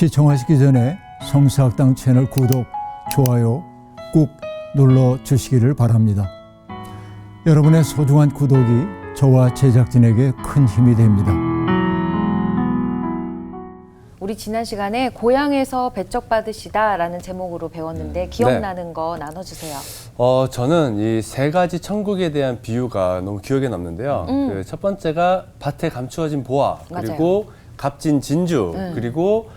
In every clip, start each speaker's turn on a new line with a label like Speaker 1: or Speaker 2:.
Speaker 1: 시청하시기 전에 성서학당 채널 구독, 좋아요 꾹 눌러주시기를 바랍니다. 여러분의 소중한 구독이 저와 제작진에게 큰 힘이 됩니다.
Speaker 2: 우리 지난 시간에 고향에서 배척받으시다라는 제목으로 배웠는데 기억나는 거 나눠주세요.
Speaker 3: 저는 이 세 가지 천국에 대한 비유가 너무 기억에 남는데요. 그 첫 번째가 밭에 감추어진 보화, 그리고 값진 진주, 그리고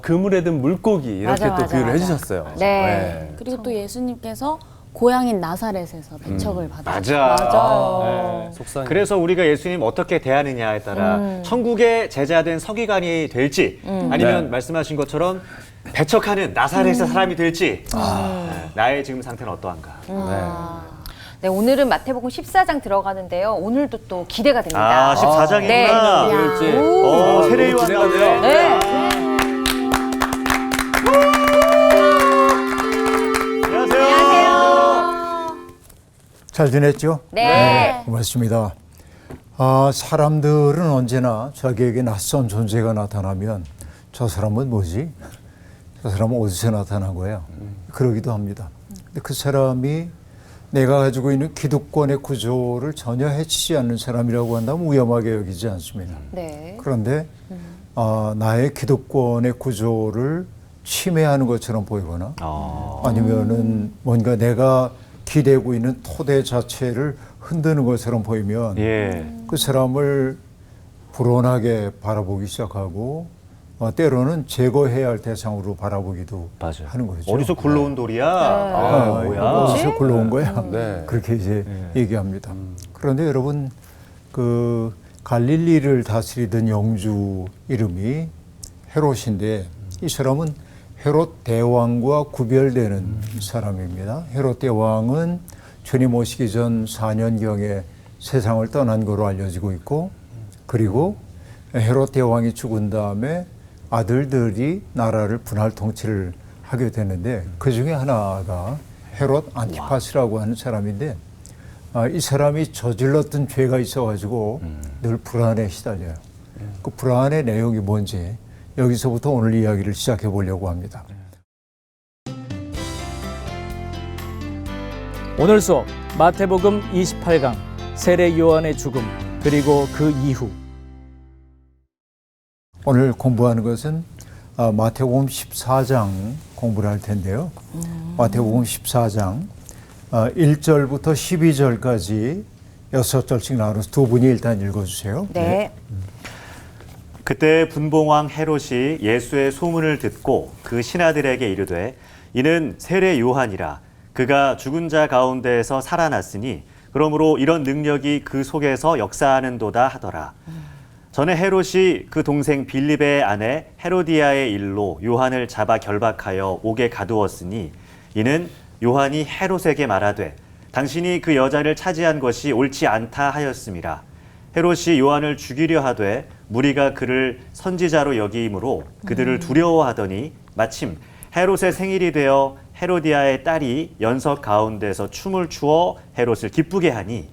Speaker 3: 그물에 든 물고기 이렇게 또 비유를 해주셨어요.
Speaker 2: 네.
Speaker 4: 그리고 또 예수님께서 고향인 나사렛에서 배척을 받으셨죠.
Speaker 2: 맞아요.
Speaker 3: 속상해.
Speaker 5: 그래서 우리가 예수님 어떻게 대하느냐에 따라 천국의 제자된 서기관이 될지 아니면
Speaker 3: 네.
Speaker 5: 말씀하신 것처럼 배척하는 나사렛의 사람이 될지 나의 지금 상태는 어떠한가.
Speaker 2: 네, 오늘은 마태복음 14장 들어가는데요. 오늘도 또 기대가 됩니다.
Speaker 5: 14장이구나.
Speaker 2: 네.
Speaker 5: 세례 요한 같네요.
Speaker 2: 네.
Speaker 1: 잘 지냈죠?
Speaker 2: 네.
Speaker 1: 고맙습니다. 사람들은 언제나 자기에게 낯선 존재가 나타나면 저 사람은 뭐지? 저 사람은 어디서 나타난 거야? 그러기도 합니다. 근데 그 사람이 내가 가지고 있는 기득권의 구조를 전혀 해치지 않는 사람이라고 한다면 위험하게 여기지 않습니다.
Speaker 2: 네.
Speaker 1: 그런데 나의 기득권의 구조를 침해하는 것처럼 보이거나 아니면은 뭔가 내가 기대고 있는 토대 자체를 흔드는 것처럼 보이면 그 사람을 불온하게 바라보기 시작하고 때로는 제거해야 할 대상으로 바라보기도 하는 거죠.
Speaker 5: 어디서 굴러온 돌이야? 뭐야?
Speaker 1: 어디서 굴러온 거야?
Speaker 3: 네.
Speaker 1: 그렇게 이제 얘기합니다. 그런데 여러분, 그 갈릴리를 다스리던 영주 이름이 헤롯인데 이 사람은 헤롯 대왕과 구별되는 사람입니다. 헤롯 대왕은 주님 오시기 전 4년경에 세상을 떠난 거로 알려지고 있고, 그리고 헤롯 대왕이 죽은 다음에 아들들이 나라를 분할 통치를 하게 되는데 그 중에 하나가 헤롯 안티파스라고 하는 사람인데 이 사람이 저질렀던 죄가 있어가지고 늘 불안에 시달려요. 그 불안의 내용이 뭔지 여기서부터 오늘 이야기를 시작해 보려고 합니다.
Speaker 6: 오늘 수업 마태복음 28강 세례 요한의 죽음 그리고 그 이후.
Speaker 1: 오늘 공부하는 것은 마태복음 14장 공부를 할 텐데요. 마태복음 14장 1절부터 12절까지 6절씩 나눠서 두 분이 일단 읽어주세요.
Speaker 2: 네.
Speaker 5: 그때 분봉왕 헤롯이 예수의 소문을 듣고 그 신하들에게 이르되 이는 세례 요한이라 그가 죽은 자 가운데에서 살아났으니 그러므로 이런 능력이 그 속에서 역사하는도다 하더라. 전에 헤롯이 그 동생 빌립의 아내 헤로디아의 일로 요한을 잡아 결박하여 옥에 가두었으니 이는 요한이 헤롯에게 말하되 당신이 그 여자를 차지한 것이 옳지 않다 하였음이라. 헤롯이 요한을 죽이려 하되 무리가 그를 선지자로 여기므로 그들을 두려워하더니 마침 헤롯의 생일이 되어 헤로디아의 딸이 연석 가운데서 춤을 추어 헤롯을 기쁘게 하니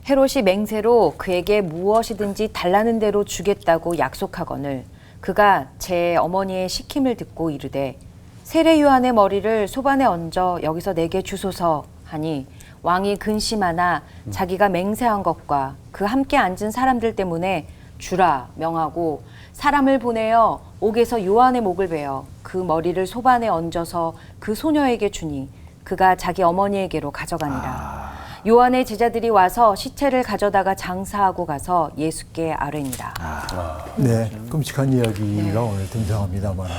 Speaker 2: 헤롯이 맹세로 그에게 무엇이든지 달라는 대로 주겠다고 약속하거늘 그가 제 어머니의 시킴을 듣고 이르되 세례 요한의 머리를 소반에 얹어 여기서 내게 주소서 하니 왕이 근심하나 자기가 맹세한 것과 그 함께 앉은 사람들 때문에 주라 명하고 사람을 보내어 옥에서 요한의 목을 베어 그 머리를 소반에 얹어서 그 소녀에게 주니 그가 자기 어머니에게로 가져가니라. 요한의 제자들이 와서 시체를 가져다가 장사하고 가서 예수께 아뢰니라.
Speaker 1: 네, 끔찍한 이야기가 오늘 등장합니다만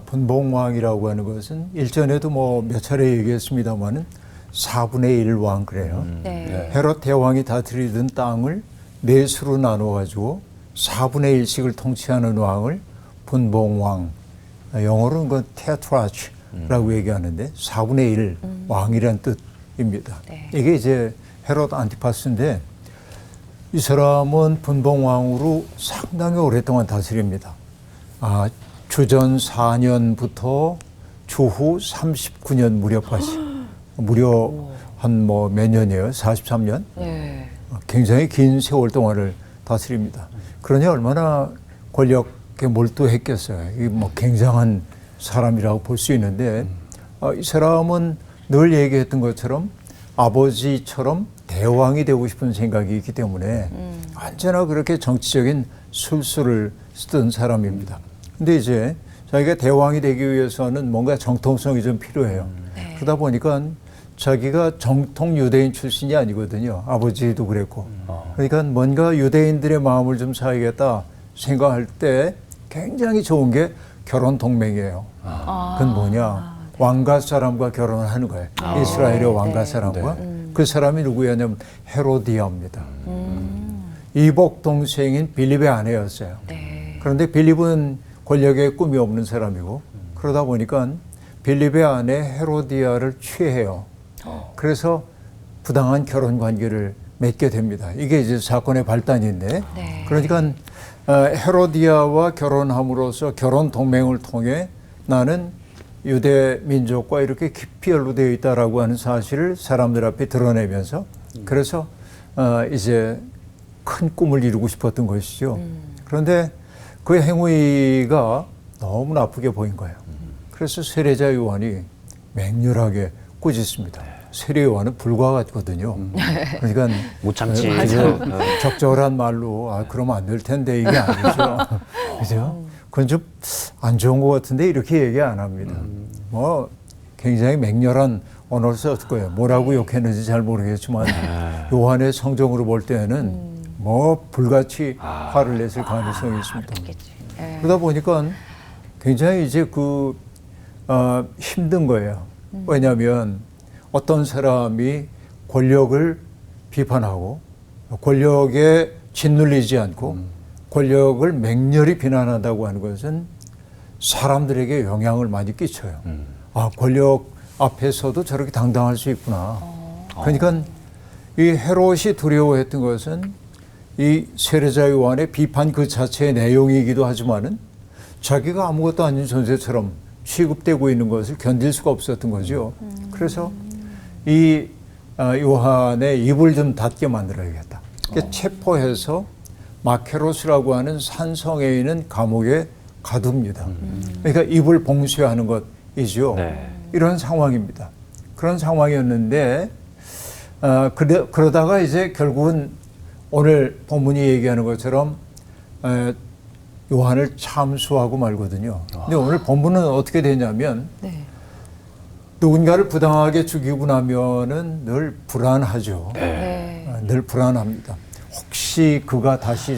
Speaker 1: 분봉왕이라고 하는 것은 일전에도 뭐 몇 차례 얘기했습니다만 4분의 1 왕 그래요. 헤롯 대왕이 다스리던 땅을 네 수로 나눠가지고 4분의 1씩을 통치하는 왕을 분봉왕, 영어로는 그 테트라치라고 얘기하는데 4분의 1 왕이란 뜻입니다. 이게 이제 헤롯 안티파스인데 이 사람은 분봉왕으로 상당히 오랫동안 다스립니다. 주전 4년부터 주후 39년 무렵까지 무려 한 뭐 몇 년이에요? 43년? 굉장히 긴 세월 동안을 다스립니다. 그러니 얼마나 권력 몰두했겠어요. 이 뭐 굉장한 사람이라고 볼 수 있는데 이 사람은 늘 얘기했던 것처럼 아버지처럼 대왕이 되고 싶은 생각이 있기 때문에 언제나 그렇게 정치적인 술수를 쓰던 사람입니다. 근데 이제 자기가 대왕이 되기 위해서는 뭔가 정통성이 좀 필요해요. 그러다 보니까 자기가 정통 유대인 출신이 아니거든요. 아버지도 그랬고. 그러니까 뭔가 유대인들의 마음을 좀 사야겠다 생각할 때 굉장히 좋은 게 결혼 동맹이에요. 그건 뭐냐? 왕가 사람과 결혼하는 거예요. 이스라엘의 왕가 사람과. 그 사람이 누구였냐면 헤로디아입니다. 이복 동생인 빌립의 아내였어요. 그런데 빌립은 권력에 꿈이 없는 사람이고 그러다 보니까 빌립의 아내 헤로디아를 취해요. 그래서 부당한 결혼 관계를 맺게 됩니다. 이게 이제 사건의 발단인데 그러니까 헤로디아와 결혼함으로써 결혼 동맹을 통해 나는 유대 민족과 이렇게 깊이 연루되어 있다라고 하는 사실을 사람들 앞에 드러내면서 그래서 이제 큰 꿈을 이루고 싶었던 것이죠. 그런데 그 행위가 너무 나쁘게 보인 거예요. 그래서 세례자 요한이 맹렬하게 꾸짖습니다. 세례 요한은 불과 같거든요. 그러니까
Speaker 5: 못 참지.
Speaker 1: 그저 적절한 말로 그러면 안 될 텐데 이게 아니죠. 그죠? 그건 좀 안 좋은 것 같은데 이렇게 얘기 안 합니다. 뭐 굉장히 맹렬한 언어를 썼을 거예요. 뭐라고 욕했는지 잘 모르겠지만 요한의 성정으로 볼 때는 뭐 불같이 화를 냈을 가능성이 있습니다. 그러다 보니까 굉장히 이제 힘든 거예요. 왜냐하면 어떤 사람이 권력을 비판하고 권력에 짓눌리지 않고 권력을 맹렬히 비난한다고 하는 것은 사람들에게 영향을 많이 끼쳐요. 권력 앞에서도 저렇게 당당할 수 있구나. 그러니까 이 헤롯이 두려워했던 것은 이 세례자 요한의 비판 그 자체의 내용이기도 하지만은 자기가 아무것도 아닌 존재처럼 취급되고 있는 것을 견딜 수가 없었던 거죠. 그래서 이 요한의 입을 좀 닫게 만들어야겠다. 체포해서 마케로스라고 하는 산성에 있는 감옥에 가둡니다. 그러니까 입을 봉쇄하는 것이죠. 이런 상황입니다. 그런 상황이었는데 그러다가 이제 결국은 오늘 본문이 얘기하는 것처럼 요한을 참수하고 말거든요. 근데 오늘 본문은 어떻게 되냐면 누군가를 부당하게 죽이고 나면은 늘 불안하죠. 늘 불안합니다. 혹시 그가 다시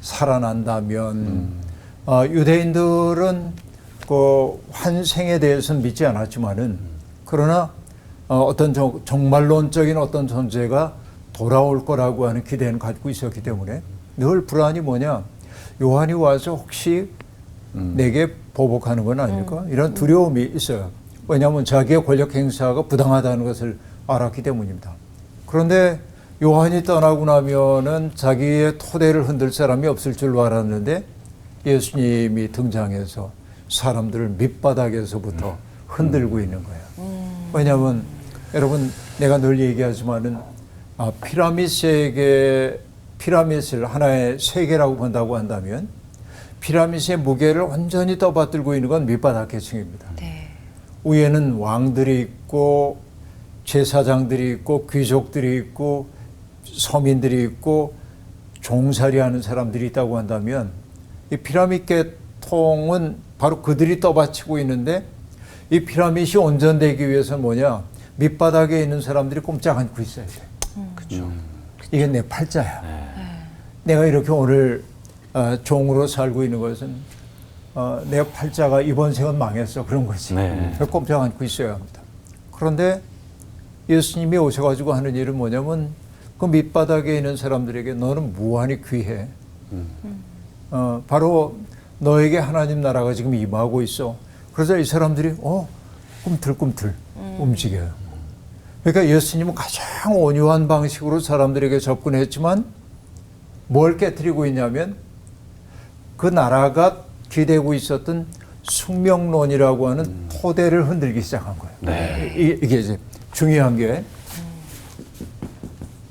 Speaker 1: 살아난다면 유대인들은 그 환생에 대해서는 믿지 않았지만은 그러나 어떤 정말론적인 어떤 존재가 돌아올 거라고 하는 기대는 갖고 있었기 때문에 늘 불안이 뭐냐? 요한이 와서 혹시 내게 보복하는 건 아닐까? 이런 두려움이 있어요. 왜냐하면 자기의 권력 행사가 부당하다는 것을 알았기 때문입니다. 그런데 요한이 떠나고 나면은 자기의 토대를 흔들 사람이 없을 줄로 알았는데 예수님이 등장해서 사람들을 밑바닥에서부터 흔들고 있는 거예요. 왜냐하면 여러분 내가 늘 얘기하지만은 피라밋을 하나의 세계라고 본다고 한다면 피라밋의 무게를 완전히 떠받들고 있는 건 밑바닥 계층입니다. 위에는 왕들이 있고 제사장들이 있고 귀족들이 있고 서민들이 있고 종살이하는 사람들이 있다고 한다면 이 피라밋 계통은 바로 그들이 떠받치고 있는데 이 피라밋이 온전되기 위해서는 뭐냐? 밑바닥에 있는 사람들이 꼼짝 않고 있어야 돼. 그렇죠. 이게 내 팔자야. 내가 이렇게 오늘 종으로 살고 있는 것은 내 팔자가 이번 생은 망했어 그런 거지. 꼼짝 않고 있어야 합니다. 그런데 예수님이 오셔가지고 하는 일은 뭐냐면 그 밑바닥에 있는 사람들에게 너는 무한히 귀해. 바로 너에게 하나님 나라가 지금 임하고 있어. 그래서 이 사람들이 꿈틀꿈틀 움직여요. 그러니까 예수님은 가장 온유한 방식으로 사람들에게 접근했지만 뭘 깨트리고 있냐면 그 나라가 기대고 있었던 숙명론이라고 하는 토대를 흔들기 시작한 거예요. 이게 이제 중요한 게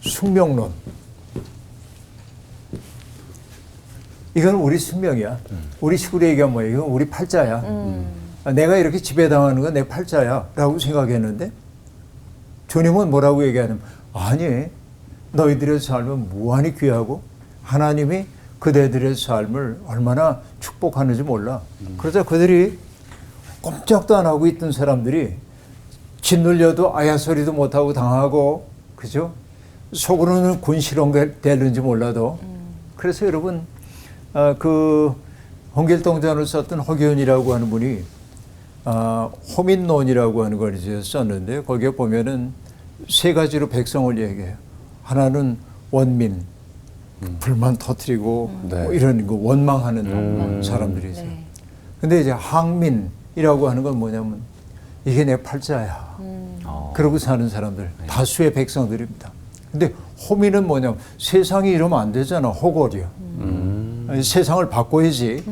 Speaker 1: 숙명론. 이건 우리 숙명이야. 우리 시골에 얘기하면 뭐야? 이건 우리 팔자야. 내가 이렇게 지배당하는 건 내 팔자야 라고 생각했는데 주님은 뭐라고 얘기하냐면 아니 너희들의 삶은 무한히 귀하고 하나님이 그대들의 삶을 얼마나 축복하는지 몰라. 그러자 그들이 꼼짝도 안 하고 있던 사람들이 짓눌려도 아야 소리도 못하고 당하고 그죠? 속으로는 군시렁 되는지 몰라도 그래서 여러분 그 홍길동전을 썼던 허기현이라고 하는 분이 호민론이라고 하는 걸 이제 썼는데 거기에 보면은 세 가지로 백성을 얘기해요. 하나는 원민, 불만 터뜨리고 뭐 이런 거 원망하는 사람들이 있어요. 근데 이제 항민이라고 하는 건 뭐냐면 이게 내 팔자야. 그러고 사는 사람들 다수의 백성들입니다. 근데 호민은 뭐냐면 세상이 이러면 안 되잖아. 호걸이야. 세상을 바꿔야지.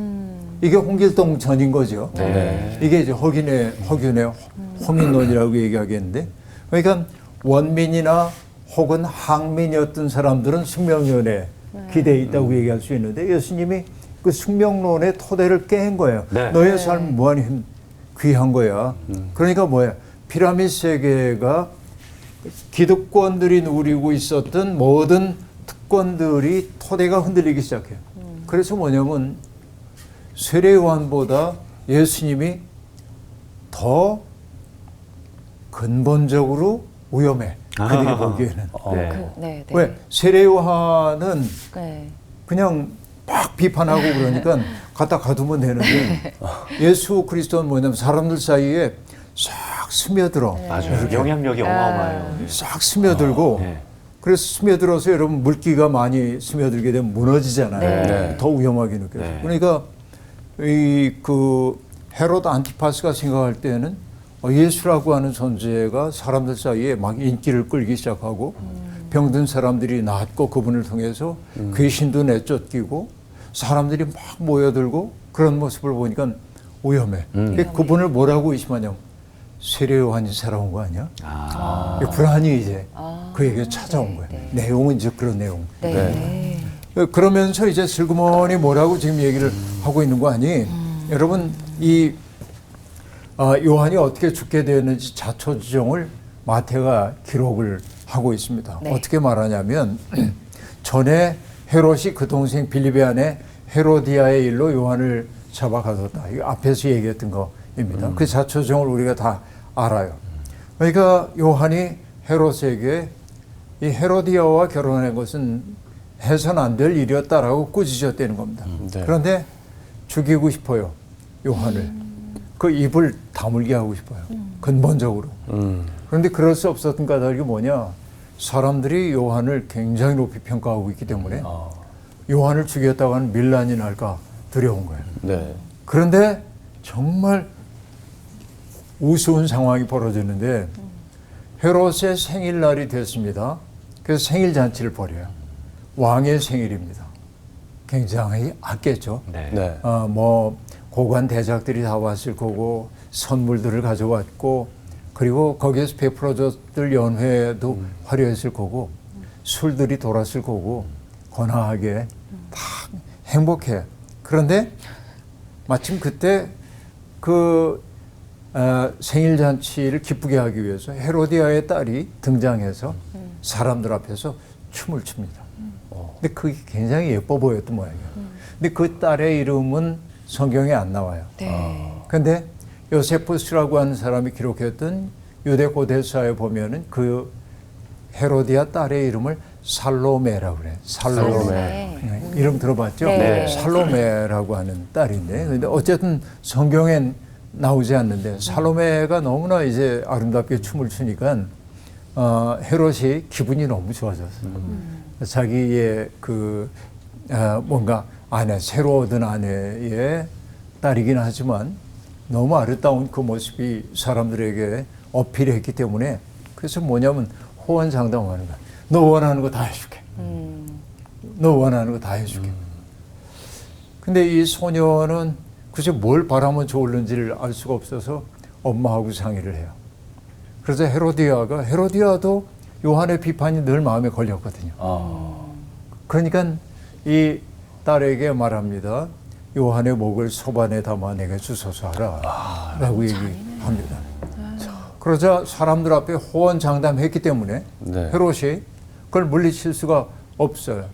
Speaker 1: 이게 홍길동 전인 거죠.
Speaker 3: 네.
Speaker 1: 이게 이제 허균의 호민론이라고 얘기하겠는데, 그러니까 원민이나 혹은 항민이었던 사람들은 숙명론에 기대에 있다고 얘기할 수 있는데 예수님이 그 숙명론의 토대를 깬 거예요.
Speaker 5: 네.
Speaker 1: 너의 삶은 무한히 귀한 거야. 그러니까 뭐야? 피라미드 세계가 기득권들이 누리고 있었던 모든 특권들이 토대가 흔들리기 시작해요. 그래서 뭐냐면 세례 요한보다 예수님이 더 근본적으로 위험해. 그들이 보기에는.
Speaker 5: 네.
Speaker 1: 왜? 세례 요한은
Speaker 2: 네.
Speaker 1: 그냥 막 비판하고 그러니까 갖다 가두면 되는데 예수 그리스도는 뭐냐면 사람들 사이에 싹 스며들어.
Speaker 5: 맞아요. 영향력이 어마어마해요.
Speaker 1: 싹 스며들고
Speaker 5: 네.
Speaker 1: 그래서 스며들어서 여러분 물기가 많이 스며들게 되면 무너지잖아요.
Speaker 3: 네.
Speaker 1: 더 위험하게 느껴져요.
Speaker 5: 네.
Speaker 1: 그러니까 이 그 헤롯 안티파스가 생각할 때는 예수라고 하는 존재가 사람들 사이에 막 인기를 끌기 시작하고 병든 사람들이 낫고 그분을 통해서 귀신도 내쫓기고 사람들이 막 모여들고 그런 모습을 보니까 위험해. 근데 그분을 뭐라고 의심하냐면 세례 요한이 살아온 거 아니야? 이 불안이 이제 그에게 찾아온 거예요. 내용은 이제 그런 내용.
Speaker 2: 네.
Speaker 1: 그러면서 이제 슬그머니 뭐라고 지금 얘기를 하고 있는 거 아니? 여러분 이 요한이 어떻게 죽게 되었는지 자초지종을 마태가 기록을 하고 있습니다.
Speaker 2: 네.
Speaker 1: 어떻게 말하냐면 전에 헤롯이 그 동생 빌립의 아내 헤로디아의 일로 요한을 잡아가뒀다. 이거 앞에서 얘기했던 거입니다. 그 자초지종을 우리가 다 알아요. 그러니까 요한이 헤롯에게 이 헤로디아와 결혼한 것은 해서는 안 될 일이었다라고 꾸짖었다는 겁니다.
Speaker 3: 네.
Speaker 1: 그런데 죽이고 싶어요. 요한을. 그 입을 다물게 하고 싶어요. 근본적으로. 그런데 그럴 수 없었던 까닭이 뭐냐. 사람들이 요한을 굉장히 높이 평가하고 있기 때문에 요한을 죽였다고 하는 밀란이 날까 두려운 거예요.
Speaker 3: 네.
Speaker 1: 그런데 정말 우스운 상황이 벌어졌는데 헤롯의 생일날이 됐습니다. 그래서 생일 잔치를 벌여요. 왕의 생일입니다. 굉장히 아꼈죠.
Speaker 5: 네.
Speaker 3: 네.
Speaker 1: 뭐 고관 대작들이 다 왔을 거고 선물들을 가져왔고 그리고 거기에서 베풀어줬을 연회도 화려했을 거고 술들이 돌았을 거고 건하게 다 행복해. 그런데 마침 그때 그 생일 잔치를 기쁘게 하기 위해서 헤로디아의 딸이 등장해서 사람들 앞에서 춤을 춥니다. 근데 그게 굉장히 예뻐 보였던 모양이에요. 근데 그 딸의 이름은 성경에 안 나와요. 근데 요세푸스라고 하는 사람이 기록했던 유대 고대사에 보면은 그 헤로디아 딸의 이름을 살로메라고 그래요. 살로메. 네, 이름 들어봤죠?
Speaker 2: 네.
Speaker 1: 살로메라고 하는 딸인데, 근데 어쨌든 성경엔 나오지 않는데 살로메가 너무나 이제 아름답게 춤을 추니까 헤롯이 기분이 너무 좋아졌어요. 자기의 그 뭔가 아내, 새로 얻은 아내의 딸이긴 하지만 너무 아름다운 그 모습이 사람들에게 어필했기 때문에 그래서 뭐냐면 호언장담하는 거야. 너 원하는 거 다 해줄게. 너 원하는 거 다 해줄게. 근데 이 소녀는 글쎄 뭘 바라면 좋을는지를 알 수가 없어서 엄마하고 상의를 해요. 그래서 헤로디아도 요한의 비판이 늘 마음에 걸렸거든요. 그러니까 이 딸에게 말합니다. 요한의 목을 소반에 담아 내게 주소서 하라 라고 얘기합니다. 그러자 사람들 앞에 호언장담했기 때문에
Speaker 3: 네.
Speaker 1: 헤롯이 그걸 물리칠 수가 없어요.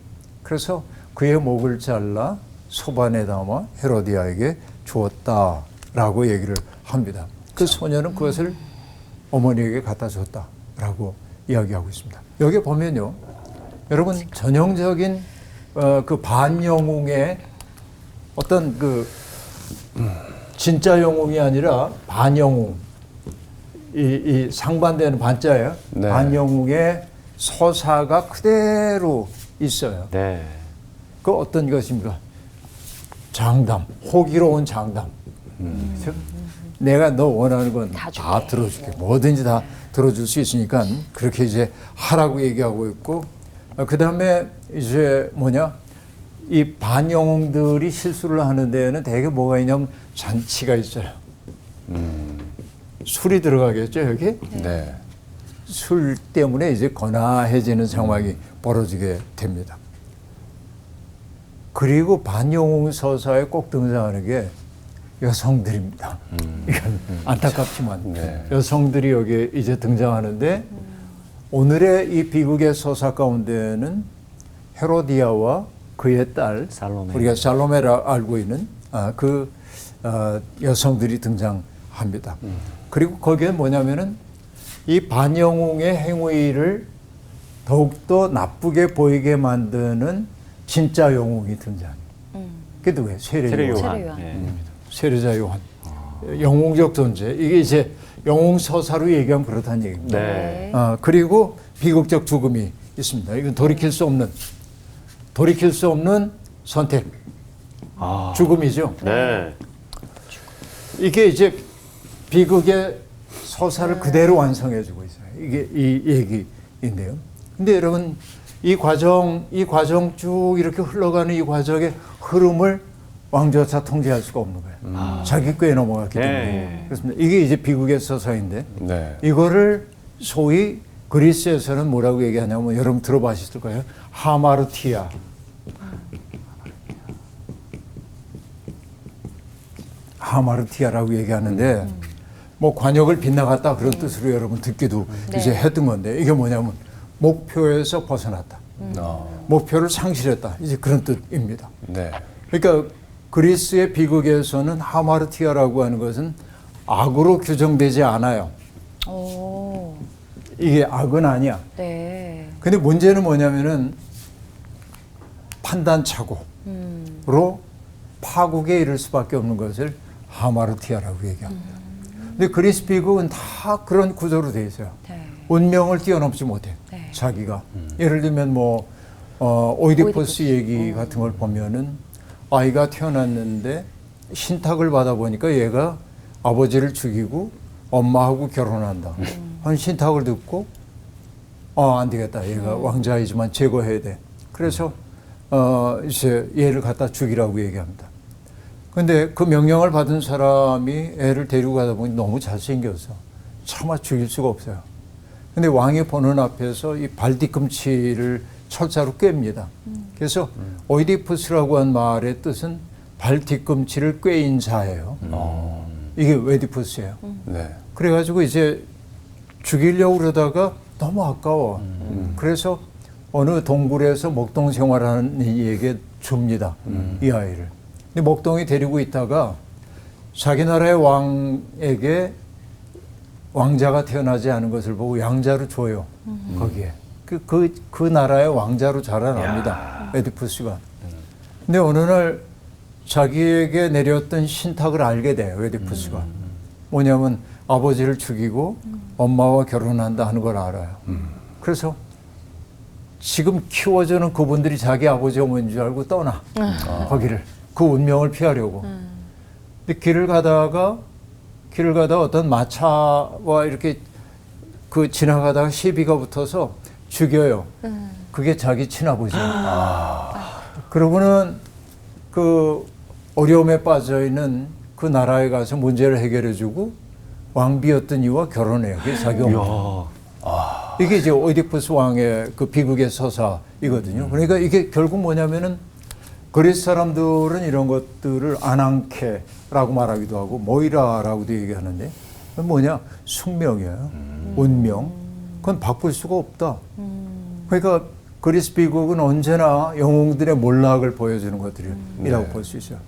Speaker 1: 그래서 그의 목을 잘라 소반에 담아 헤로디아에게 주었다라고 얘기를 합니다. 그 소녀는 그것을 어머니에게 갖다 줬다라고 이야기하고 있습니다. 여기 보면요, 여러분 전형적인 그 반영웅의 어떤 그 진짜 영웅이 아니라 반영웅, 이 상반되는 반자예요.
Speaker 3: 네.
Speaker 1: 반영웅의 서사가 그대로 있어요.
Speaker 5: 네.
Speaker 1: 그 어떤 것입니까? 장담, 호기로운 장담. 내가 너 원하는 건
Speaker 2: 다
Speaker 1: 다
Speaker 2: 줄게.
Speaker 1: 들어줄게. 뭐든지 다 들어줄 수 있으니까 그렇게 이제 하라고 얘기하고 있고, 그 다음에 이제 뭐냐? 이 반영웅들이 실수를 하는 데에는 되게 뭐가 있냐면 잔치가 있어요. 술이 들어가겠죠, 여기?
Speaker 3: 네.
Speaker 1: 술 때문에 이제 거나해지는 상황이 벌어지게 됩니다. 그리고 반영웅 서사에 꼭 등장하는 게 여성들입니다. 이건 안타깝지만
Speaker 3: 네.
Speaker 1: 여성들이 여기에 이제 등장하는데 오늘의 이 비극의 서사 가운데는 헤로디아와 그의 딸
Speaker 5: 살로메.
Speaker 1: 우리가 살로메라 알고 있는 여성들이 등장합니다. 그리고 거기에 뭐냐면은 이 반영웅의 행위를 더욱더 나쁘게 보이게 만드는 진짜 영웅이 등장해요. 그게 누구예요? 세례
Speaker 5: 세례
Speaker 1: 요한.
Speaker 5: 요한.
Speaker 2: 세례 요한.
Speaker 5: 예.
Speaker 1: 세례자 요한. 영웅적 존재. 이게 이제 영웅 서사로 얘기하면 그렇다는 얘기입니다.
Speaker 5: 네.
Speaker 1: 그리고 비극적 죽음이 있습니다. 이건 돌이킬 수 없는 선택.
Speaker 5: 아.
Speaker 1: 죽음이죠.
Speaker 5: 네.
Speaker 1: 이게 이제 비극의 서사를 그대로 완성해주고 있어요. 이게 이 얘기인데요. 근데 여러분 이 과정 쭉 이렇게 흘러가는 이 과정의 흐름을 왕조차 통제할 수가 없는 거예요. 자기 꾀에 넘어갔기 때문에.
Speaker 5: 네.
Speaker 1: 그렇습니다. 이게 이제 비극의 서사인데
Speaker 3: 네.
Speaker 1: 이거를 소위 그리스에서는 뭐라고 얘기하냐면 여러분 들어보셨을 거예요. 하마르티아. 하마르티아라고 얘기하는데 뭐 관역을 빗나갔다 그런 뜻으로 여러분 듣기도 이제 했던 건데 이게 뭐냐면 목표에서 벗어났다. 목표를 상실했다. 이제 그런 뜻입니다.
Speaker 3: 네.
Speaker 1: 그러니까 그리스의 비극에서는 하마르티아라고 하는 것은 악으로 규정되지 않아요.
Speaker 2: 오,
Speaker 1: 이게 악은 아니야.
Speaker 2: 네.
Speaker 1: 근데 문제는 뭐냐면은 판단착오로 파국에 이를 수밖에 없는 것을 하마르티아라고 얘기합니다. 근데 그리스 비극은 다 그런 구조로 돼 있어요.
Speaker 2: 네.
Speaker 1: 운명을 뛰어넘지 못해.
Speaker 2: 네.
Speaker 1: 자기가. 예를 들면 뭐 오이디푸스 얘기 같은 걸 보면은 아이가 태어났는데 신탁을 받아보니까 얘가 아버지를 죽이고 엄마하고 결혼한다. 한 신탁을 듣고 안 되겠다. 얘가 왕자이지만 제거해야 돼. 그래서 이제 얘를 갖다 죽이라고 얘기합니다. 근데 그 명령을 받은 사람이 애를 데리고 가다 보니 너무 잘생겨서 차마 죽일 수가 없어요. 근데 왕이 보는 앞에서 이 발 뒤꿈치를 철자로 꿰입니다. 그래서 오이디푸스라고 한 말의 뜻은 발 뒤꿈치를 꿰인 자예요. 이게 웨디푸스예요.
Speaker 3: 네.
Speaker 1: 그래가지고 이제 죽이려고 그러다가 너무 아까워. 그래서 어느 동굴에서 목동 생활하는 이에게 줍니다. 이 아이를. 근데 목동이 데리고 있다가 자기 나라의 왕에게 왕자가 태어나지 않은 것을 보고 양자로 줘요. 거기에. 그 나라의 왕자로 자라납니다. 에디푸스가. 근데 어느 날 자기에게 내렸던 신탁을 알게 돼요. 에디푸스가. 뭐냐면 아버지를 죽이고 엄마와 결혼한다 하는 걸 알아요. 그래서 지금 키워주는 그분들이 자기 아버지 어머니인 줄 알고 떠나. 거기를. 그 운명을 피하려고. 근데 길을 가다가 어떤 마차와 이렇게 지나가다가 시비가 붙어서 죽여요. 그게 자기 친아버지예요. 그러고는 그 어려움에 빠져 있는 그 나라에 가서 문제를 해결해주고 왕비였던 이와 결혼해요. 그게 자기 어머니. 이게 이제 오이디푸스 왕의 그 비극의 서사이거든요. 그러니까 이게 결국 뭐냐면은 그리스 사람들은 이런 것들을 아낭케라고 말하기도 하고 모이라라고도 얘기하는데 그건 뭐냐? 숙명이에요. 운명. 그건 바꿀 수가 없다. 그러니까 그리스 비극은 언제나 영웅들의 몰락을 보여주는 것들이라고 볼 수 있어요.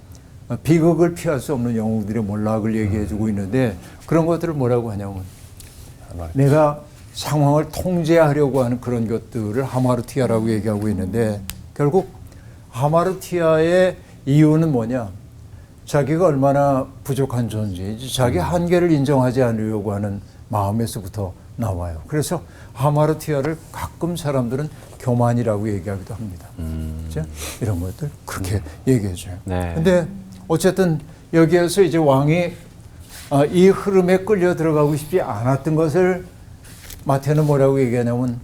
Speaker 1: 비극을 피할 수 없는 영웅들의 몰락을 얘기해주고 있는데 그런 것들을 뭐라고 하냐면 내가 상황을 통제하려고 하는 그런 것들을 하마르티아라고 얘기하고 있는데 결국 하마르티아의 이유는 뭐냐? 자기가 얼마나 부족한 존재인지 자기 한계를 인정하지 않으려고 하는 마음에서부터 나와요. 그래서 하마르티아를 가끔 사람들은 교만이라고 얘기하기도 합니다. 그렇죠? 이런 것들 그렇게 얘기해줘요.
Speaker 5: 네.
Speaker 1: 근데 어쨌든 여기에서 이제 왕이 이 흐름에 끌려 들어가고 싶지 않았던 것을 마태는 뭐라고 얘기하냐면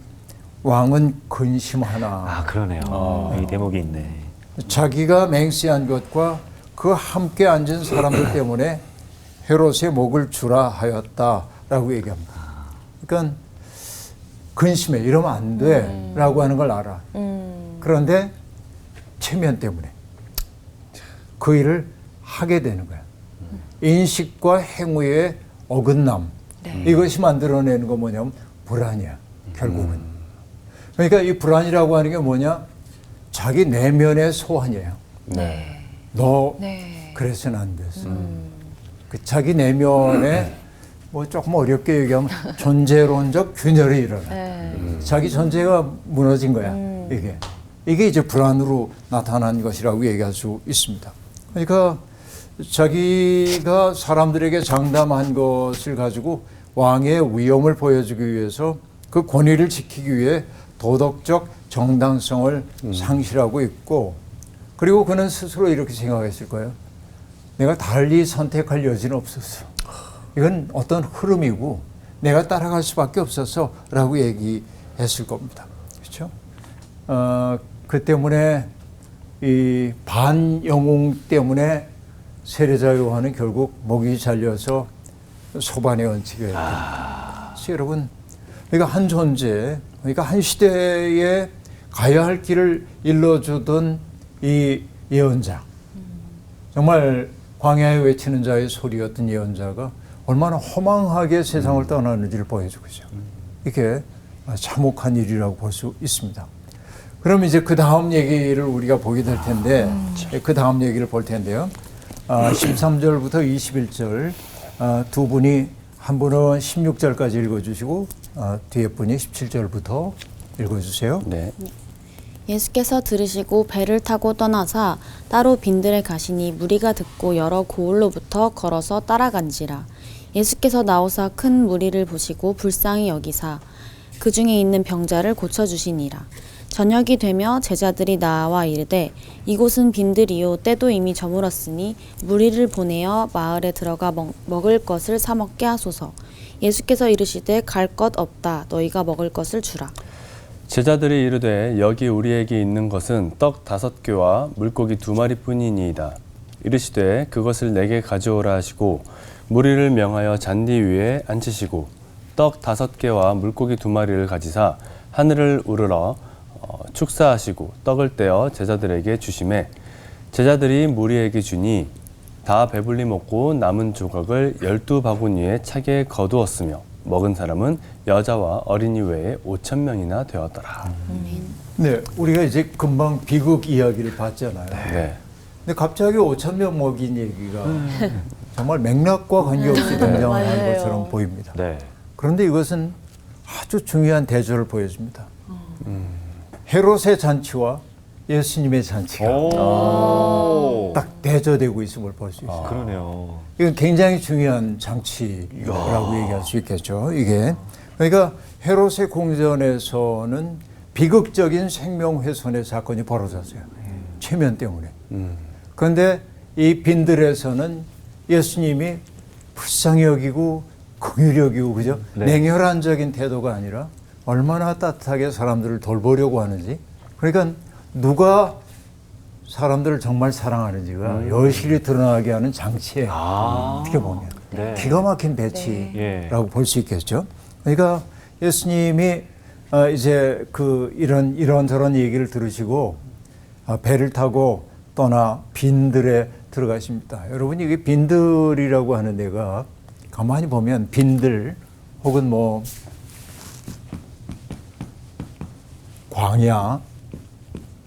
Speaker 1: 왕은 근심하나.
Speaker 5: 아, 그러네요. 이 대목이 있네.
Speaker 1: 자기가 맹세한 것과 그 함께 앉은 사람들 때문에 헤롯의 목을 주라 하였다라고 얘기합니다. 그러니까 근심해 이러면 안 돼라고 하는 걸 알아. 그런데 체면 때문에 그 일을 하게 되는 거야. 인식과 행위의 어긋남. 이것이 만들어내는 거 뭐냐면 불안이야. 결국은. 그러니까 이 불안이라고 하는 게 뭐냐? 자기 내면의 소환이에요.
Speaker 2: 네.
Speaker 1: 너
Speaker 2: 네.
Speaker 1: 그래서는 안 됐어. 그 자기 내면에 뭐 조금 어렵게 얘기하면 존재론적 균열이 일어나. 자기 존재가 무너진 거야. 이게 이제 불안으로 나타난 것이라고 얘기할 수 있습니다. 그러니까 자기가 사람들에게 장담한 것을 가지고 왕의 위엄을 보여주기 위해서 그 권위를 지키기 위해 도덕적 정당성을 상실하고 있고 그리고 그는 스스로 이렇게 생각했을 거예요. 내가 달리 선택할 여지는 없었어. 이건 어떤 흐름이고 내가 따라갈 수밖에 없었어라고 얘기했을 겁니다. 그렇죠? 그 때문에 이 반영웅 때문에 세례자 요한은 결국 목이 잘려서 소반에 얹히게 됩니다. 그래서 여러분, 그러니까 한 존재, 그러니까 한 시대에 가야 할 길을 일러주던 이 예언자, 정말 광야에 외치는 자의 소리였던 예언자가 얼마나 허망하게 세상을 떠나는지를 보여주고 있죠. 이게 참혹한 일이라고 볼 수 있습니다. 그럼 이제 그 다음 얘기를 우리가 보게 될 텐데, 그 다음 얘기를 볼 텐데요. 13절부터 21절 두 분이 한 분은 16절까지 읽어주시고 뒤에 분이 17절부터 읽어주세요.
Speaker 3: 네.
Speaker 4: 예수께서 들으시고 배를 타고 떠나사 따로 빈들에 가시니 무리가 듣고 여러 고을로부터 걸어서 따라간지라. 예수께서 나오사 큰 무리를 보시고 불쌍히 여기사 그 중에 있는 병자를 고쳐주시니라. 저녁이 되며 제자들이 나와 이르되 이곳은 빈들이요 때도 이미 저물었으니 무리를 보내어 마을에 들어가 먹을 것을 사 먹게 하소서. 예수께서 이르시되 갈 것 없다. 너희가 먹을 것을 주라.
Speaker 3: 제자들이 이르되 여기 우리에게 있는 것은 떡 5개와 물고기 2마리뿐이니이다. 이르시되 그것을 내게 가져오라 하시고 무리를 명하여 잔디 위에 앉히시고 떡 5개와 물고기 2마리를 가지사 하늘을 우러러 축사하시고 떡을 떼어 제자들에게 주시매 제자들이 무리에게 주니 다 배불리 먹고 남은 조각을 12바구니에 차게 거두었으며 먹은 사람은 여자와 어린이 외에 5,000명이나 되었더라.
Speaker 1: 네, 우리가 이제 금방 비극 이야기를 봤잖아요.
Speaker 3: 네.
Speaker 1: 근데 갑자기 5,000명 먹인 얘기가 정말 맥락과 관계없이 등장하는
Speaker 4: 맞아요.
Speaker 1: 것처럼 보입니다.
Speaker 5: 네.
Speaker 1: 그런데 이것은 아주 중요한 대조를 보여줍니다. 헤롯의 잔치와 예수님의 잔치가 딱 대조되고 있음을 볼 수 있어요.
Speaker 5: 그러네요.
Speaker 1: 이건 굉장히 중요한 장치라고 얘기할 수 있겠죠. 이게 그러니까 헤롯의 궁전에서는 비극적인 생명훼손의 사건이 벌어졌어요. 체면 때문에. 그런데 이 빈들에서는 예수님이 불쌍히 여기고 긍휼히 여기고 그죠?
Speaker 5: 네.
Speaker 1: 냉혈한적인 태도가 아니라 얼마나 따뜻하게 사람들을 돌보려고 하는지. 그러니까 누가 사람들을 정말 사랑하는지가 여실히 드러나게 하는 장치예요. 어떻게 보면.
Speaker 5: 네.
Speaker 1: 기가 막힌 배치라고
Speaker 5: 예.
Speaker 1: 볼 수 있겠죠. 그러니까 예수님이 이제 그 이런저런 얘기를 들으시고 배를 타고 떠나 빈들에 들어가십니다. 여러분 이게 빈들이라고 하는 데가 가만히 보면 빈들 혹은 뭐 광야,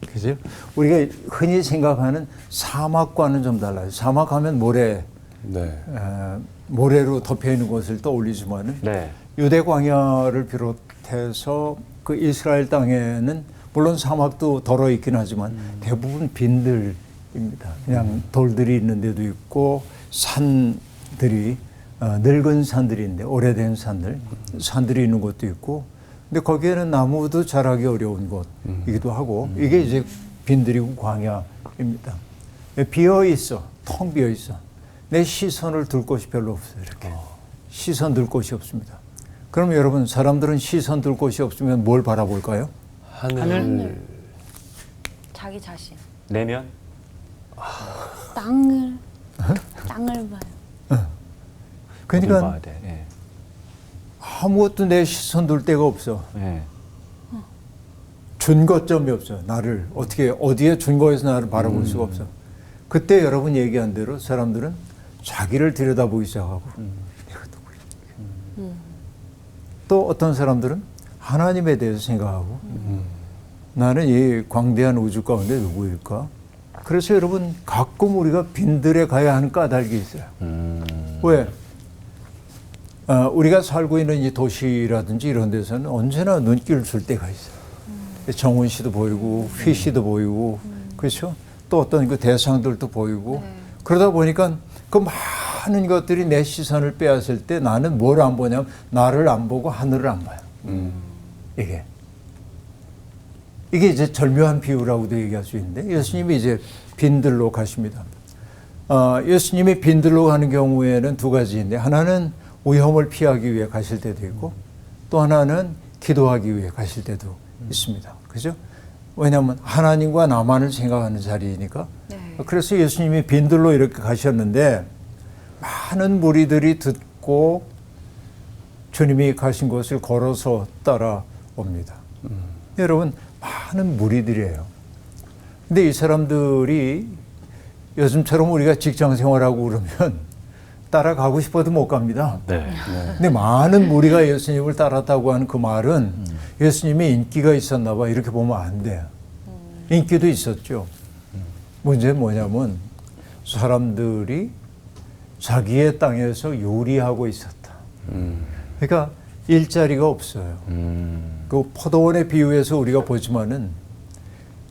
Speaker 1: 그죠? 우리가 흔히 생각하는 사막과는 좀 달라요. 사막하면 모래,
Speaker 3: 네.
Speaker 1: 모래로 덮여 있는 곳을 떠올리지만은
Speaker 5: 네.
Speaker 1: 유대 광야를 비롯해서 그 이스라엘 땅에는 물론 사막도 덜어 있긴 하지만 대부분 빈들입니다. 그냥 돌들이 있는 데도 있고 산들이 늙은 산들인데 오래된 산들이 있는 곳도 있고 근데 거기에는 나무도 자라기 어려운 곳이기도 하고 이게 이제 빈들이고 광야입니다. 비어 있어. 텅 비어 있어. 내 시선을 둘 곳이 별로 없어요. 이렇게. 시선 둘 곳이 없습니다. 그럼 여러분 사람들은 시선 둘 곳이 없으면 뭘 바라볼까요?
Speaker 3: 하늘.
Speaker 2: 자기 자신.
Speaker 5: 내면?
Speaker 4: 땅을 봐요.
Speaker 1: 그러니까
Speaker 5: 어딜 봐야 돼? 예.
Speaker 1: 아무것도 내 시선 둘 데가 없어.
Speaker 5: 예.
Speaker 1: 준거점이 없어. 나를 어떻게 어디에 준거에서 나를 바라볼 수가 없어. 그때 여러분 얘기한 대로 사람들은 자기를 들여다보기 시작하고 내가 누구야? 또 어떤 사람들은 하나님에 대해서 생각하고 나는 이 광대한 우주 가운데 누구일까? 그래서 여러분 가끔 우리가 빈들에 가야 하는 까닭이 있어요. 왜? 우리가 살고 있는 이 도시라든지 이런 데서는 언제나 눈길을 줄 때가 있어요. 정훈 씨도 보이고 휘 씨도 보이고 그렇죠? 또 어떤 그 대상들도 보이고 그러다 보니까 그 많은 것들이 내 시선을 빼앗을 때 나는 뭘 안 보냐면 나를 안 보고 하늘을 안 봐요. 이게 이제 절묘한 비유라고도 얘기할 수 있는데 예수님이 이제 빈들로 가십니다. 예수님이 빈들로 가는 경우에는 두 가지인데 하나는 위험을 피하기 위해 가실 때도 있고 또 하나는 기도하기 위해 가실 때도 있습니다. 그죠? 왜냐하면 하나님과 나만을 생각하는 자리이니까. 그래서 예수님이 빈들로 이렇게 가셨는데 많은 무리들이 듣고 주님이 가신 곳을 걸어서 따라옵니다. 여러분 많은 무리들이에요. 근데 이 사람들이 요즘처럼 우리가 직장 생활하고 그러면 따라가고 싶어도 못 갑니다.
Speaker 5: 네.
Speaker 1: 근데 많은 무리가 예수님을 따랐다고 하는 그 말은 예수님이 인기가 있었나 봐 이렇게 보면 안 돼요. 인기도 있었죠. 문제는 뭐냐면 사람들이 자기의 땅에서 요리하고 있었다. 그러니까 일자리가 없어요. 그 포도원의 비유에서 우리가 보지만은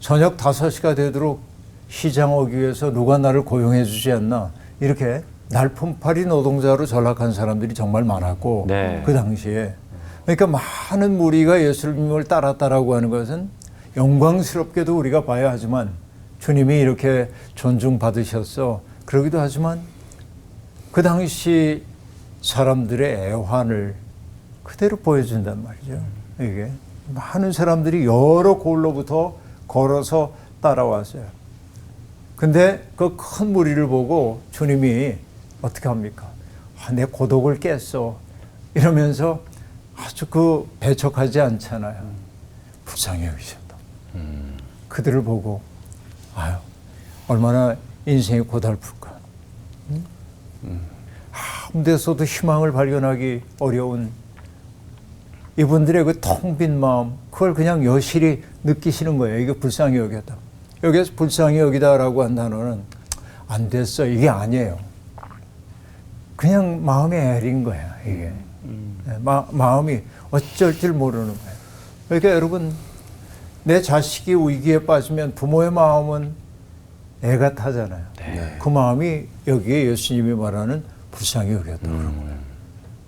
Speaker 1: 저녁 5시가 되도록 시장 오기 위해서 누가 나를 고용해 주지 않나 이렇게 날품팔이 노동자로 전락한 사람들이 정말 많았고
Speaker 5: 네.
Speaker 1: 그 당시에 그러니까 많은 무리가 예수님을 따랐다라고 하는 것은 영광스럽게도 우리가 봐야 하지만 주님이 이렇게 존중받으셨어 그러기도 하지만 그 당시 사람들의 애환을 그대로 보여준단 말이죠. 이게 많은 사람들이 여러 골로부터 걸어서 따라왔어요. 근데 그 큰 무리를 보고 주님이 어떻게 합니까? 내 고독을 깼어. 이러면서 아주 그 배척하지 않잖아요. 불쌍히 여기셨다. 그들을 보고 아유 얼마나 인생이 고달플까. 아무 데서도 희망을 발견하기 어려운 이분들의 그 텅 빈 마음 그걸 그냥 여실히 느끼시는 거예요. 이게 불쌍히 여겼다. 여기서 불쌍히 여기다라고 한 단어는 안 됐어. 이게 아니에요. 그냥 마음이 애린 거야. 이게. 마음이 어쩔 줄 모르는 거예요. 그러니까 여러분 내 자식이 위기에 빠지면 부모의 마음은 애가 타잖아요.
Speaker 3: 네.
Speaker 1: 그 마음이 여기에 예수님이 말하는 불쌍히 여겼다 그런 거예요.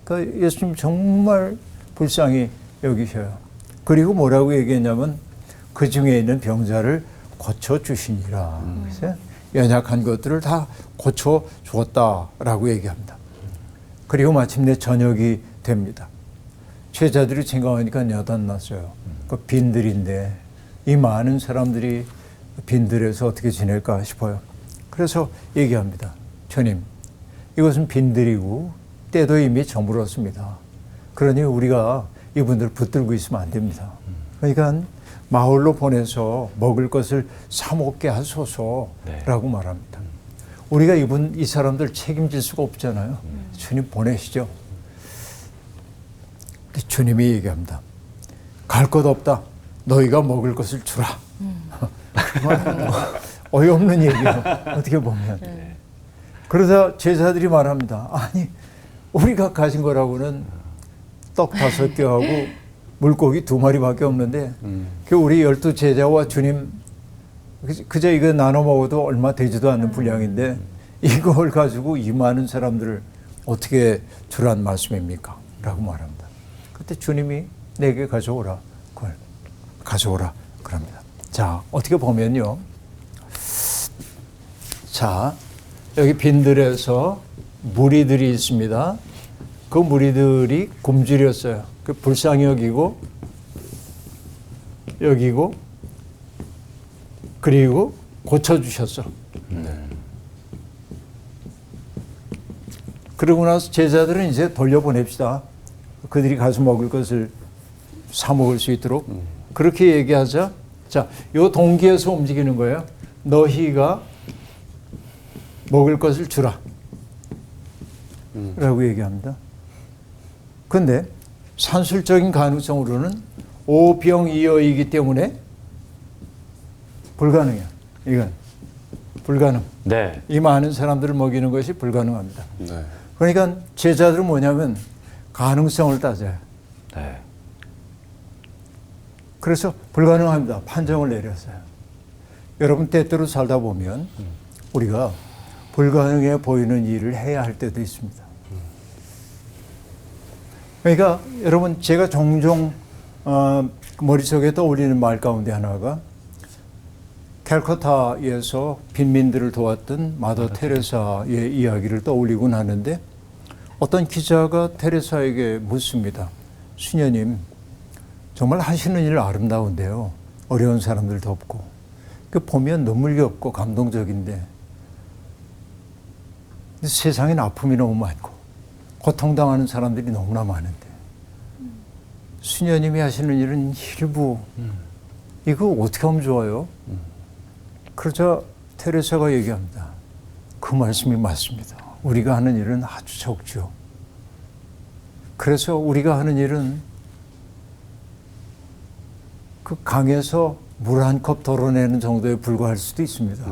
Speaker 1: 그러니까 예수님 정말 불쌍히 여기셔요. 그리고 뭐라고 얘기했냐면 그 중에 있는 병자를 고쳐주시니라. 그래서 연약한 것들을 다 고쳐주었다라고 얘기합니다. 그리고 마침내 저녁이 됩니다. 제자들이 생각하니까 여단났어요. 그 빈들인데 이 많은 사람들이 빈들에서 어떻게 지낼까 싶어요. 그래서 얘기합니다. 주님, 이것은 빈들이고 때도 이미 저물었습니다. 그러니 우리가 이분들 붙들고 있으면 안 됩니다. 그러니까 마을로 보내서 먹을 것을 사 먹게 하소서라고
Speaker 5: 네.
Speaker 1: 말합니다. 우리가 이 사람들 책임질 수가 없잖아요. 주님 보내시죠. 근데 주님이 얘기합니다. 갈 것 없다. 너희가 먹을 것을 주라. 어이없는 얘기예요. 어떻게 보면. 그러자 제자들이 말합니다. 아니 우리가 가진 거라고는 떡 5개하고 물고기 2마리밖에 없는데 그 우리 12 제자와 주님 그저 이거 나눠 먹어도 얼마 되지도 않는 분량인데 이걸 가지고 이 많은 사람들을 어떻게 주란 말씀입니까? 라고 말합니다. 그때 주님이 내게 가져오라. 그걸 가져오라. 그럽니다. 자, 어떻게 보면요. 자, 여기 빈들에서 무리들이 있습니다. 그 무리들이 굶주렸어요. 그 불쌍히 여기고 그리고 고쳐주셨어. 그러고 나서 제자들은 이제 돌려보냅시다. 그들이 가서 먹을 것을 사 먹을 수 있도록 그렇게 얘기하자. 자, 요 동기에서 움직이는 거예요. 너희가 먹을 것을 주라. 라고 얘기합니다. 근데 산술적인 가능성으로는 오병이어이기 때문에 불가능해요. 이건 불가능.
Speaker 5: 네.
Speaker 1: 이 많은 사람들을 먹이는 것이 불가능합니다.
Speaker 3: 네.
Speaker 1: 그러니까 제자들은 뭐냐면 가능성을 따져요.
Speaker 5: 네.
Speaker 1: 그래서 불가능합니다. 판정을 내렸어요. 여러분 때때로 살다 보면 우리가 불가능해 보이는 일을 해야 할 때도 있습니다. 그러니까 여러분 제가 종종 머릿속에 떠올리는 말 가운데 하나가 캘커타에서 빈민들을 도왔던 마더 테레사의 이야기를 떠올리곤 하는데 어떤 기자가 테레사에게 묻습니다. 수녀님 정말 하시는 일 아름다운데요. 어려운 사람들 돕고 그 보면 눈물겹고 감동적인데 세상엔 아픔이 너무 많고 고통당하는 사람들이 너무나 많은데 수녀님이 하시는 일은 일부 이거 어떻게 하면 좋아요? 그러자 테레사가 얘기합니다. 그 말씀이 맞습니다. 우리가 하는 일은 아주 적죠. 그래서 우리가 하는 일은 그 강에서 물 한 컵 덜어내는 정도에 불과할 수도 있습니다.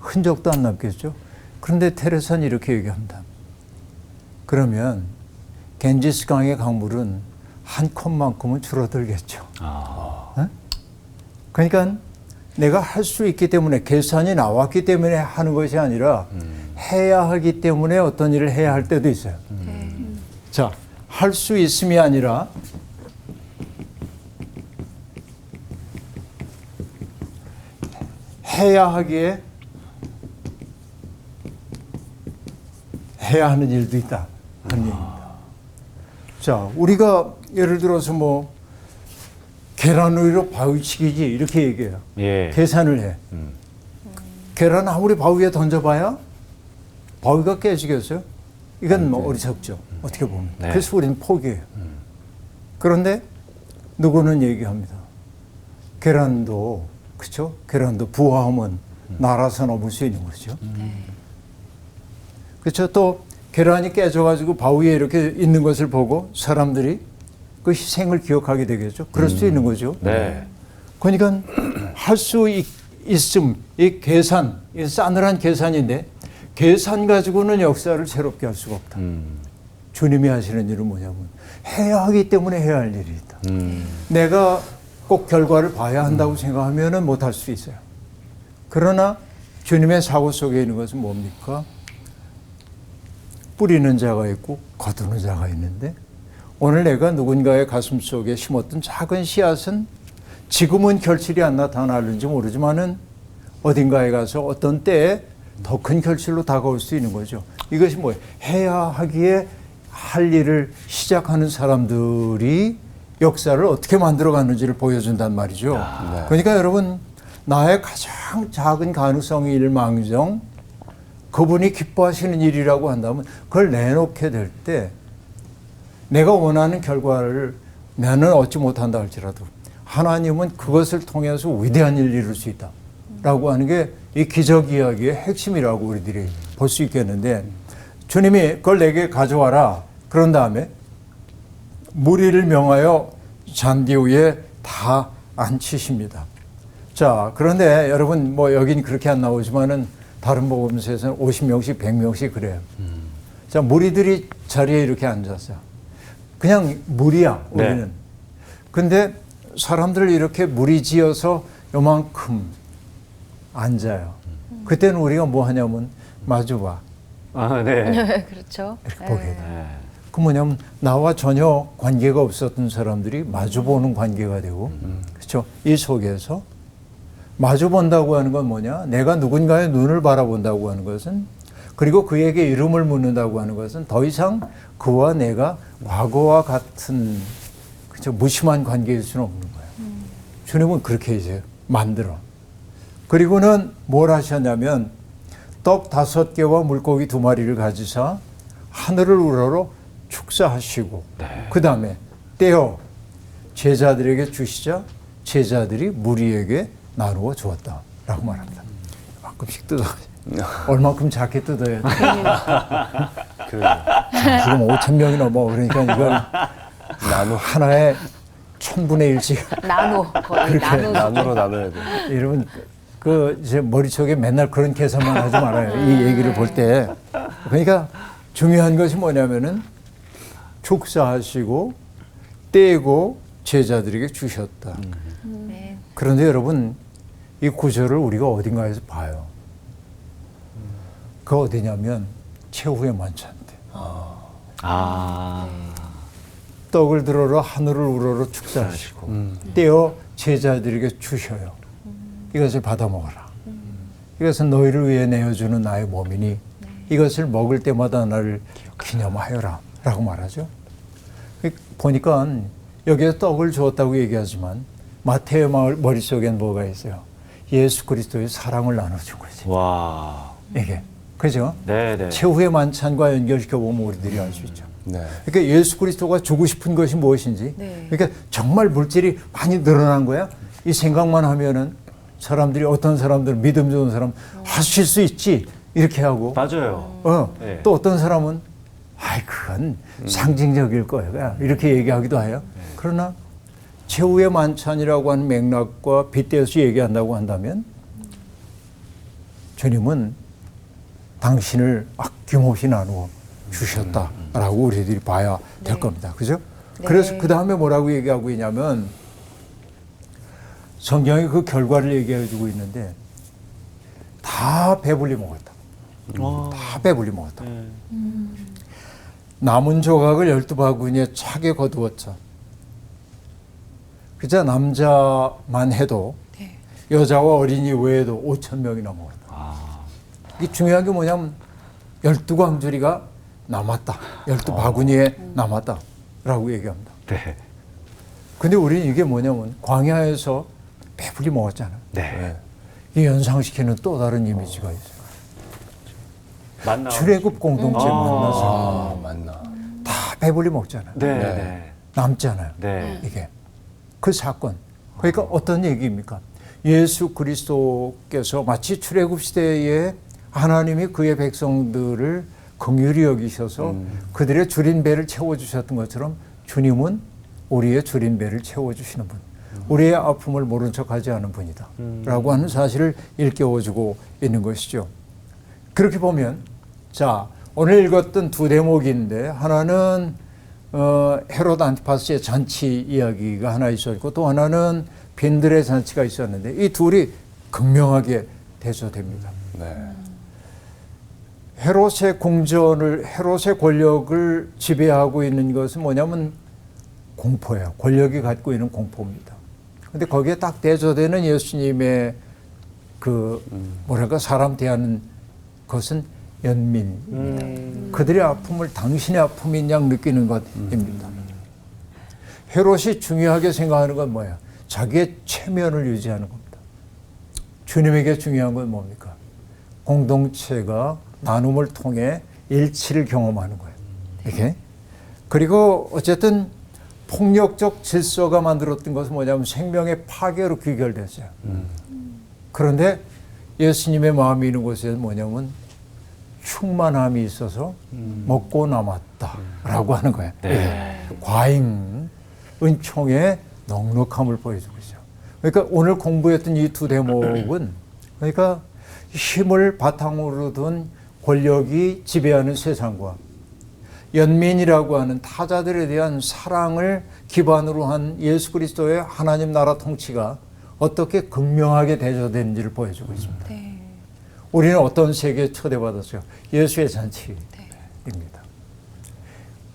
Speaker 1: 흔적도 안 남겠죠. 그런데 테레사는 이렇게 얘기합니다. 그러면 겐지스 강의 강물은 한 컵만큼은 줄어들겠죠. 네? 그러니까 내가 할 수 있기 때문에 계산이 나왔기 때문에 하는 것이 아니라 해야 하기 때문에 어떤 일을 해야 할 때도 있어요. 자, 할 수 있음이 아니라 해야 하기에 해야 하는 일도 있다 하는 얘기입니다. 자, 우리가 예를 들어서 뭐 계란으로 바위치기지 이렇게 얘기해요.
Speaker 5: 예.
Speaker 1: 계산을 해. 계란 아무리 바위 위에 던져봐야 바위가 깨지겠어요? 이건 뭐 어리석죠. 어떻게 보면.
Speaker 5: 네.
Speaker 1: 그래서 우리는 포기해요. 그런데 누구는 얘기합니다. 계란도 그렇죠? 계란도 부화하면 날아서 넘을 수 있는 거죠. 그렇죠? 또 계란이 깨져가지고 바위 위에 이렇게 있는 것을 보고 사람들이 그 희생을 기억하게 되겠죠. 그럴 수 있는 거죠.
Speaker 5: 네.
Speaker 1: 그러니까 할 수 있음, 이 계산, 이 싸늘한 계산인데 계산 가지고는 역사를 새롭게 할 수가 없다. 주님이 하시는 일은 뭐냐면 해야 하기 때문에 해야 할 일이 있다. 내가 꼭 결과를 봐야 한다고 생각하면 못할 수 있어요. 그러나 주님의 사고 속에 있는 것은 뭡니까? 뿌리는 자가 있고 거두는 자가 있는데 오늘 내가 누군가의 가슴 속에 심었던 작은 씨앗은 지금은 결실이 안 나타나는지 모르지만은 어딘가에 가서 어떤 때에 더 큰 결실로 다가올 수 있는 거죠. 이것이 뭐예요? 해야 하기에 할 일을 시작하는 사람들이 역사를 어떻게 만들어가는지를 보여준단 말이죠.
Speaker 3: 네.
Speaker 1: 그러니까 여러분 나의 가장 작은 가능성이 일망정 그분이 기뻐하시는 일이라고 한다면 그걸 내놓게 될 때 내가 원하는 결과를 나는 얻지 못한다 할지라도 하나님은 그것을 통해서 위대한 일을 이룰 수 있다 라고 하는 게 이 기적 이야기의 핵심이라고 우리들이 볼 수 있겠는데, 주님이 그걸 내게 가져와라 그런 다음에 무리를 명하여 잔디 위에 다 앉히십니다. 자, 그런데 여러분 뭐 여긴 그렇게 안 나오지만은 다른 복음서에서는 50명씩 100명씩 그래요. 자, 무리들이 자리에 이렇게 앉았어요. 그냥 무리야 우리는.
Speaker 5: 네.
Speaker 1: 근데 사람들을 이렇게 무리지어서 요만큼 앉아요. 그때는 우리가 뭐 하냐면 마주봐
Speaker 5: 아, 네.
Speaker 2: 그렇죠.
Speaker 1: 이렇게 보게 돼.
Speaker 5: 네.
Speaker 1: 그 뭐냐면 나와 전혀 관계가 없었던 사람들이 마주보는 관계가 되고, 그렇죠? 이 속에서 마주본다고 하는 건 뭐냐? 내가 누군가의 눈을 바라본다고 하는 것은, 그리고 그에게 이름을 묻는다고 하는 것은 더 이상 그와 내가 과거와 같은, 그렇죠? 무심한 관계일 수는 없는 거예요. 주님은 그렇게 이제 만들어. 그리고는 뭘 하셨냐면 떡 5개와 물고기 2마리를 가지사 하늘을 우러러 축사하시고, 그 다음에 떼어 제자들에게 주시자 제자들이 무리에게 나누어 주었다라고 말합니다. 이만큼씩 뜯어. 얼만큼 작게 뜯어야 돼. 지금 5,000명이 넘어. 그러니까 이걸 하나의 1000분의 1씩
Speaker 2: 나노 거의 나노
Speaker 3: 나누로 나눠야 돼.
Speaker 1: 여러분 그 제 머릿속에 맨날 그런 계산만 하지 말아요. 이 얘기를 볼 때. 그러니까 중요한 것이 뭐냐면은 축사하시고 떼고 제자들에게 주셨다.
Speaker 2: 네.
Speaker 1: 그런데 여러분 이 구절을 우리가 어딘가에서 봐요. 그 어디냐면 최후의 만찬 때.
Speaker 5: 아,
Speaker 1: 떡을 들어러 하늘을 우러러 축사하시고 떼어 제자들에게 주셔요. 이것을 받아 먹어라. 이것은 너희를 위해 내어주는 나의 몸이니 이것을 먹을 때마다 나를 기념하여라 라고 말하죠. 보니까 여기에 떡을 주었다고 얘기하지만 마태의 머릿속엔 뭐가 있어요? 예수 그리스도의 사랑을 나눠준 거지.
Speaker 5: 와.
Speaker 1: 이게. 그죠?
Speaker 5: 네네.
Speaker 1: 최후의 만찬과 연결시켜보면 우리들이 알 수 있죠.
Speaker 3: 네.
Speaker 1: 그러니까 예수 그리스도가 주고 싶은 것이 무엇인지,
Speaker 2: 네.
Speaker 1: 그러니까 정말 물질이 많이 늘어난 거야. 이 생각만 하면은 사람들이, 어떤 사람들은 믿음 좋은 사람 하실 수 있지 이렇게 하고,
Speaker 5: 맞아요. 네.
Speaker 1: 또 어떤 사람은 아이 그건 상징적일 거야 이렇게 얘기하기도 해요. 그러나 최후의 만찬이라고 하는 맥락과 빗대어서 얘기한다고 한다면 주님은 당신을 아낌없이 나누어 주셨다라고 우리들이 봐야 될 겁니다. 그죠?
Speaker 2: 네.
Speaker 1: 그래서 그 다음에 뭐라고 얘기하고 있냐면 성경이 그 결과를 얘기해 주고 있는데 다 배불리 먹었다. 다 배불리 먹었다. 남은 조각을 12바구니에 차게 거두었자. 그자 남자만 해도
Speaker 2: 네.
Speaker 1: 여자와 어린이 외에도 5,000명이나 먹었다. 이게 중요한 게 뭐냐면 12광주리가 남았다. 12바구니에 남았다라고 얘기합니다.
Speaker 5: 네.
Speaker 1: 근데 우리는 이게 뭐냐면 광야에서 배불리 먹었잖아요.
Speaker 5: 네.
Speaker 1: 이 연상시키는 또 다른 이미지가 있어요.
Speaker 5: 만나.
Speaker 1: 출애굽 공동체 만나서
Speaker 3: 아, 맞나.
Speaker 1: 다 배불리 먹잖아요.
Speaker 5: 네. 네.
Speaker 1: 남잖아요.
Speaker 5: 네.
Speaker 1: 이게 그 사건. 그러니까 어떤 얘기입니까? 예수 그리스도께서 마치 출애굽 시대에 하나님이 그의 백성들을 긍휼히 여기셔서 그들의 줄인 배를 채워주셨던 것처럼 주님은 우리의 줄인 배를 채워주시는 분, 우리의 아픔을 모른 척하지 않은 분이다 라고 하는 사실을 일깨워주고 있는 것이죠. 그렇게 보면 자, 오늘 읽었던 두 대목인데 하나는 헤롯 안티파스의 잔치 이야기가 하나 있었고 또 하나는 빈들의 잔치가 있었는데 이 둘이 극명하게 대조됩니다.
Speaker 3: 네.
Speaker 1: 헤롯의 궁전을, 헤롯의 권력을 지배하고 있는 것은 뭐냐면 공포예요. 권력이 갖고 있는 공포입니다. 근데 거기에 딱 대조되는 예수님의 그 뭐랄까 사람 대하는 것은 연민입니다. 그들의 아픔을 당신의 아픔인 양 느끼는 것입니다. 헤롯이 중요하게 생각하는 건 뭐야? 자기의 체면을 유지하는 겁니다. 주님에게 중요한 건 뭡니까? 공동체가 나눔을 통해 일치를 경험하는 거예요. 이게. 그리고 어쨌든 폭력적 질서가 만들었던 것은 뭐냐면 생명의 파괴로 귀결됐어요. 그런데 예수님의 마음이 있는 곳에 뭐냐면 충만함이 있어서 먹고 남았다라고 하는 거예요. 과잉, 은총의 넉넉함을 보여주고 있어요. 그러니까 오늘 공부했던 이 두 대목은 그러니까 힘을 바탕으로 둔 권력이 지배하는 세상과 연민이라고 하는 타자들에 대한 사랑을 기반으로 한 예수 그리스도의 하나님 나라 통치가 어떻게 극명하게 대조되는지를 보여주고 있습니다. 우리는 어떤 세계에 초대받았어요? 예수의 잔치입니다.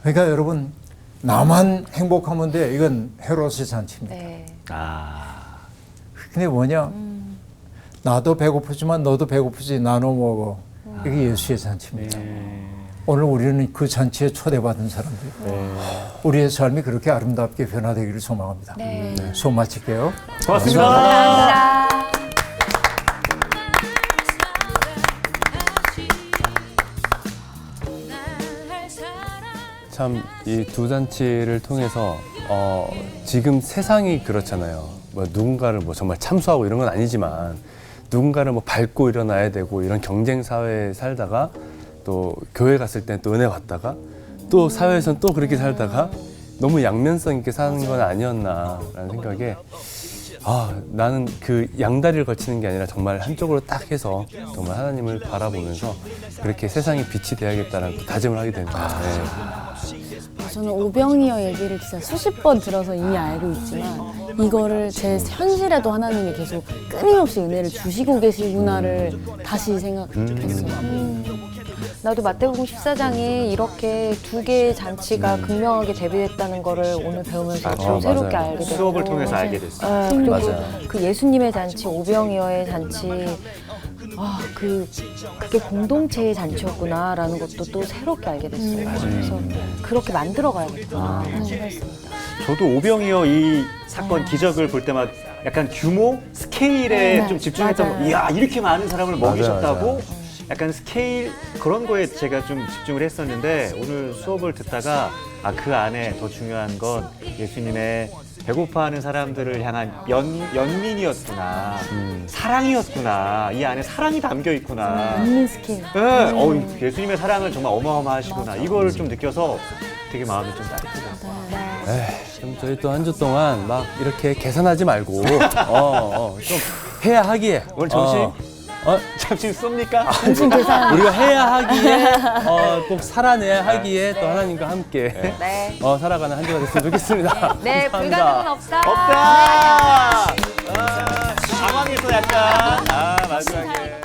Speaker 1: 그러니까 여러분 나만 행복하면 돼. 이건 헤롯의 잔치입니다. 근데 뭐냐? 나도 배고프지만 너도 배고프지 나눠 먹어. 이게 예수의 잔치입니다. 오늘 우리는 그 잔치에 초대받은 사람들. 우리의 삶이 그렇게 아름답게 변화되기를 소망합니다. 수업 마칠게요.
Speaker 5: 고맙습니다.
Speaker 3: 참 이 두 잔치를 통해서 지금 세상이 그렇잖아요. 뭐 누군가를 뭐 정말 참수하고 이런 건 아니지만 누군가를 뭐 밟고 일어나야 되고 이런 경쟁 사회에 살다가 또 교회 갔을 땐 또 은혜 받다가 또 사회에서는 또 그렇게 살다가 너무 양면성 있게 사는 건 아니었나라는 생각에 나는 그 양다리를 거치는 게 아니라 정말 한쪽으로 딱 해서 정말 하나님을 바라보면서 그렇게 세상에 빛이 돼야겠다는 또 다짐을 하게 됩니다.
Speaker 4: 저는 오병이어 얘기를 진짜 수십 번 들어서 이미 알고 있지만 이거를 제 현실에도 하나님이 계속 끊임없이 은혜를 주시고 계시구나를 다시 생각했어요.
Speaker 2: 나도 마태복음 14장에 이렇게 두 개의 잔치가 극명하게 대비됐다는 거를 오늘 배우면서 좀 새롭게
Speaker 3: 맞아요.
Speaker 2: 알게 됐고
Speaker 5: 수업을 통해서 알게 됐어요.
Speaker 2: 그리고
Speaker 3: 맞아요.
Speaker 2: 그 예수님의 잔치, 오병이어의 잔치 그게 공동체의 잔치였구나라는 것도 또 새롭게 알게 됐어요. 그래서 그렇게 만들어 가야겠구나 생각했습니다.
Speaker 5: 저도 오병이어 이 사건 기적을 볼 때마다 약간 규모, 스케일에 좀 집중했던 거. 이야, 이렇게 많은 사람을 먹이셨다고?
Speaker 3: 맞아요.
Speaker 5: 약간 스케일 그런 거에 제가 좀 집중을 했었는데 오늘 수업을 듣다가 그 안에 더 중요한 건 예수님의 배고파하는 사람들을 향한 연민이었구나, 사랑이었구나. 이 안에 사랑이 담겨 있구나.
Speaker 4: 연민 스케일.
Speaker 5: 네, 예수님의 사랑은 정말 어마어마하시구나. 이걸 좀 느껴서 되게 마음이 좀 따뜻해졌어요.
Speaker 3: 그럼 저희 또 한 주 동안 막 이렇게 계산하지 말고 좀 해야 하기에
Speaker 5: 오늘 점심? 점심 쏩니까?
Speaker 4: 점심 계산.
Speaker 3: 우리가 해야 하기에 꼭 살아내야 하기에 또 하나님과 함께 살아가는 한 주가 됐으면 좋겠습니다.
Speaker 2: 네,
Speaker 3: 감사합니다.
Speaker 2: 불가능은 없다.
Speaker 5: 없다! 당황했어, 약간. 마지막에.